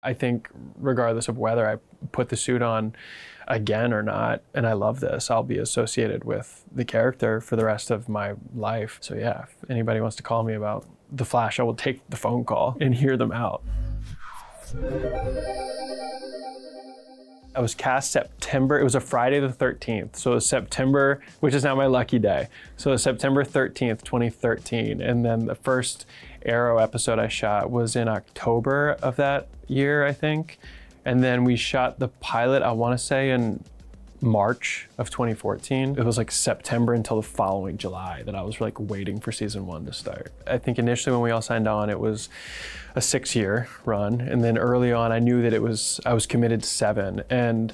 I think regardless of whether I put the suit on again or not, and I love this, I'll be associated with the character for the rest of my life. So yeah, if anybody wants to call me about The Flash, I will take the phone call and hear them out. I was cast September, it was a Friday the 13th. So it was September, which is now my lucky day. So it was September 13th, 2013. And then the first Arrow episode I shot was in October of that year, I think. And then we shot the pilot, I wanna say in March of 2014. It was like September until the following July that I was like waiting for season 1 to start. I think initially when we all signed on, it was a 6-year run. And then early on, I knew that I was committed to 7. And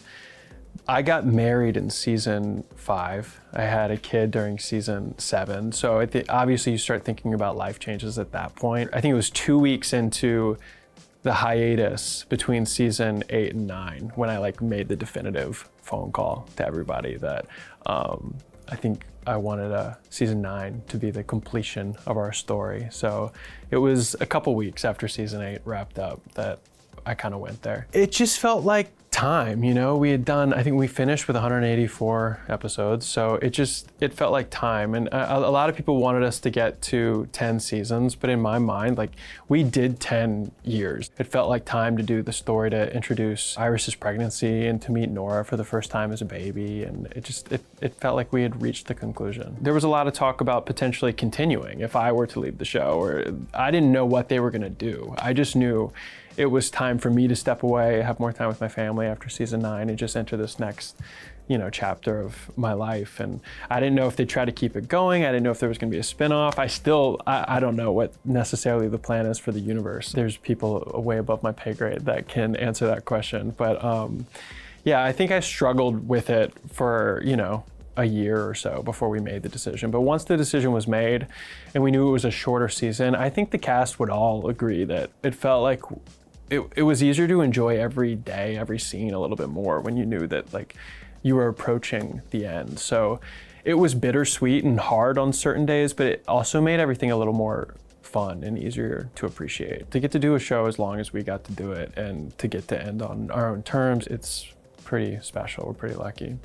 I got married in season 5. I had a kid during season 7. So obviously you start thinking about life changes at that point. I think it was 2 weeks into the hiatus between season 8 and 9 when I like made the definitive phone call to everybody that I think I wanted season 9 to be the completion of our story. So it was a couple weeks after season 8 wrapped up that I kind of went there. It just felt like time, you know? We had done, I think we finished with 184 episodes, so it felt like time. And a lot of people wanted us to get to 10 seasons, but in my mind, like, we did 10 years. It felt like time to do the story to introduce Iris's pregnancy and to meet Nora for the first time as a baby, and it felt like we had reached the conclusion. There was a lot of talk about potentially continuing if I were to leave the show, or I didn't know what they were gonna do. I just knew it was time for me to step away, have more time with my family after season 9 and just enter this next, chapter of my life. And I didn't know if they'd try to keep it going. I didn't know if there was gonna be a spinoff. I don't know what necessarily the plan is for the universe. There's people way above my pay grade that can answer that question. But yeah, I think I struggled with it for, a year or so before we made the decision. But once the decision was made and we knew it was a shorter season, I think the cast would all agree that it felt like it was easier to enjoy every day, every scene a little bit more when you knew that like you were approaching the end. So it was bittersweet and hard on certain days, but it also made everything a little more fun and easier to appreciate. To get to do a show as long as we got to do it and to get to end on our own terms, it's pretty special. We're pretty lucky.